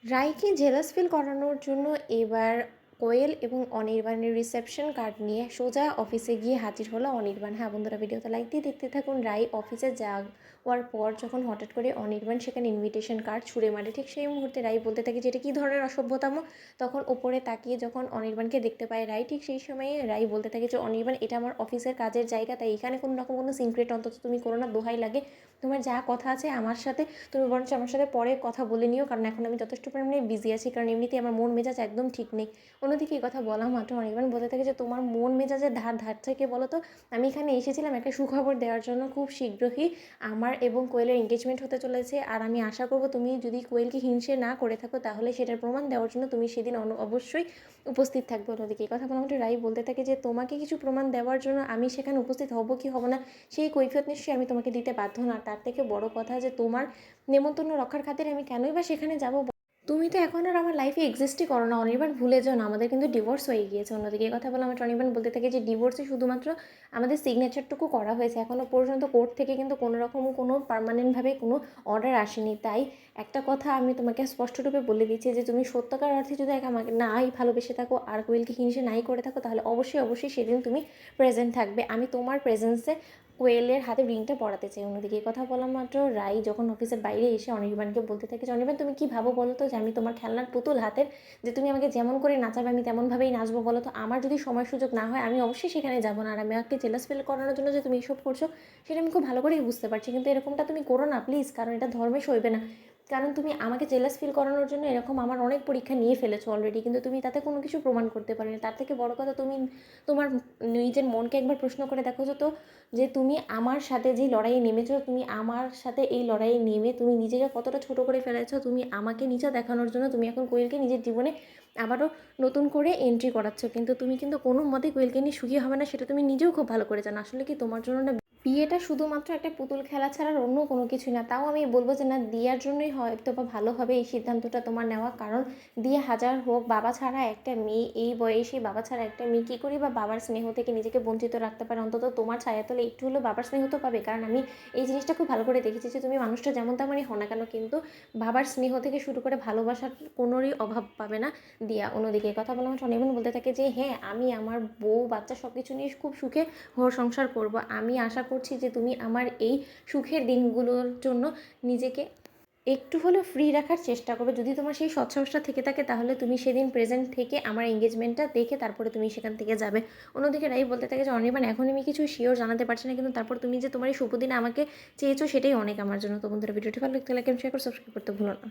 রাইকে jealous feel করানোর জন্য এবার কোয়েল এবং অনির্বাণের রিসেপশন কার্ড নিয়ে সোজা অফিসে গিয়ে হাজির হলো অনির্বাণ। হ্যাঁ বন্ধুরা, ভিডিওতে লাইক দিয়ে দেখতে থাকুন। রাই অফিসে যাওয়ার পর যখন হঠাৎ করে অনির্বাণ সেখানে ইনভিটেশন কার্ড ছুঁড়ে মারে, ঠিক সেই মুহূর্তে রাই বলতে থাকে যে এটা কী ধরনের অসভ্যতাম। তখন ওপরে তাকিয়ে যখন অনির্বাণকে দেখতে পায় রাই, ঠিক সেই সময়ে রাই বলতে থাকে যে অনির্বাণ, এটা আমার অফিসের কাজের জায়গা, তাই এখানে কোনো রকম কোনো সিক্রেট অন্তত তুমি করো না, দোহাই লাগে। তোমার যা কথা আছে আমার সাথে তুমি বরঞ্চ আমার সাথে পরে কথা বলে নিও, কারণ এখন আমি যথেষ্ট পরিমাণে বিজি আছি, কারণ এমনিতেই আমার মন মেজাজ একদম ঠিক নেই। অন্যদিকে এই কথা বলা মাত্র অনির্বাণ বলতে থাকে যে তোমার মন মেজাজের ধার থেকে বলো তো, আমি এখানে এসেছিলাম একটা সুখবর দেওয়ার জন্য। খুব শীঘ্রই আমার এবং কোয়েলের এঙ্গেজমেন্ট হতে চলেছে, আর আমি আশা করব তুমি যদি কোয়েলকে হিংসে না করে থাকো তাহলে সেটার প্রমাণ দেওয়ার জন্য তুমি সেদিন অবশ্যই উপস্থিত থাকবে। অন্যদিকে এই কথা বলা মাত্র রাই বলতে থাকে যে তোমাকে কিছু প্রমাণ দেওয়ার জন্য আমি সেখানে উপস্থিত হব কি হব না সেই কৈফিয়ত নিশ্চয়ই আমি তোমাকে দিতে বাধ্য না। তার থেকে বড় কথা যে তোমার নেমন্তন্ন রক্ষার খাতিরে আমি কেনই বা সেখানে যাব। তুমি তো এখন আর আমার লাইফে এক্সিস্টই করো না অনির্বাণ, ভুলে যাও না, আমাদের কিন্তু ডিভোর্স হয়ে গিয়েছে। অন্যদিকে এই কথা বলে আমার অনির্বাণ বলতে থাকে যে ডিভোর্সে শুধুমাত্র আমাদের সিগনেচারটুকু করা হয়েছে, এখনও পর্যন্ত কোর্ট থেকে কিন্তু কোনো রকম কোনো পার্মানেন্টভাবে কোনো অর্ডার আসেনি। তাই একটা কথা আমি তোমাকে স্পষ্টরূপে বলে দিচ্ছি যে তুমি সত্যকার অর্থে যদি আমাকে নাই ভালোবেসে থাকো আর কোয়েলকে হিংসে নাই করে থাকো, তাহলে অবশ্যই সেদিন তুমি প্রেজেন্ট থাকবে। আমি তোমার প্রেজেন্সে কোয়েলের হাতে রিংটা পরাতে চাই। অন্যদিকে এই কথা বলা মাত্র রাই যখন অফিসের বাইরে এসে অনির্বাণকে বলতে থাকে যে অনির্বাণ, তুমি কী ভাবো বলো তো যে আমি তোমার খেলনার পুতুল হাতের, যে তুমি আমাকে যেমন করে নাচাবে আমি তেমনভাবেই নাচবো। বলো তো আমার যদি সময় সুযোগ না হয় আমি অবশ্যই সেখানে যাবো না। আর আমি আমাকে জেলাস ফিল করানোর জন্য যে তুমি এসব করছো সেটা আমি খুব ভালো করেই বুঝতে পারছি, কিন্তু এরকমটা তুমি করো না প্লিজ, কারণ এটা ধর্মে সইবে না। কারণ তুমি আমাকে জেলাস ফিল করানোর জন্য এরকম আমার অনেক পরীক্ষা নিয়ে ফেলেছো অলরেডি, কিন্তু তুমি তাতে কোনো কিছু প্রমাণ করতে পারোনি। তার থেকে বড় কথা, তুমি তোমার নিজের মনকে একবার প্রশ্ন করে দেখো তো, যে তুমি আমার সাথে যে লড়াইয়ে নেমেছো, তুমি আমার সাথে এই লড়াইয়ে নেমে তুমি নিজেকে কতটা ছোট করে ফেলেছো। তুমি আমাকে নিচে দেখানোর জন্য তুমি এখন কোয়েলকে নিজের জীবনে আবারও নতুন করে এন্ট্রি করাচ্ছ, কিন্তু তুমি কিন্তু কোনো মতে কোয়েলকে নিয়ে সুখী হবে না, সেটা তুমি নিজেও খুব ভালো করে জানো। আসলে কি তোমার জন্য না বিয়েটা শুধুমাত্র একটা পুতুল খেলা ছাড়ার অন্য কোনো কিছুই না। তাও আমি বলবো যে না, দিয়ার জন্যই হয়তো বা ভালো হবে এই সিদ্ধান্তটা তোমার নেওয়া, কারণ দিয়ে হাজার হোক বাবা ছাড়া একটা মেয়ে, এই বয়সে বাবা ছাড়া একটা মেয়ে কী করি বা বাবার স্নেহ থেকে নিজেকে বঞ্চিত রাখতে পারে। অন্তত তোমার ছায়াতলে একটু হলেও বাবার স্নেহ তো পাবে, কারণ আমি এই জিনিসটা খুব ভালো করে দেখেছি যে তুমি মানুষটা যেমন তেমনই হও না কেন, কিন্তু বাবার স্নেহ থেকে শুরু করে ভালোবাসার কোনোরই অভাব পাবে না দিয়া। অন্যদিকে কথা বলা আমার অনেকজন বলতে থাকে যে হ্যাঁ, আমি আমার বউ বাচ্চা সব কিছু নিয়ে খুব সুখে ঘর সংসার করব। আমি আশা করছি যে তুমি আমার এই সুখের দিনগুলোর জন্য নিজেকে একটু হলেও ফ্রি রাখার চেষ্টা করবে। যদি তোমার সেই সৎসাহসটা থেকে থাকে তাহলে তুমি সেদিন প্রেজেন্ট থেকে আমার এঙ্গেজমেন্টটা দেখে তারপরে তুমি সেখান থেকে যাবে। অন্যদিকে রাই বলতে থাকে যে অনির্বাণ, এখন আমি কিছু শিওর জানাতে পারছি না, কিন্তু তারপর তুমি যে তোমার এই শুভ দিনে আমাকে চেয়েছো সেটাই অনেক আমার জন্য। তো বন্ধুরা, ভিডিওটি ভালো লাগলে লাইক এন্ড শেয়ার করে সাবস্ক্রাইব করতে ভুলো না।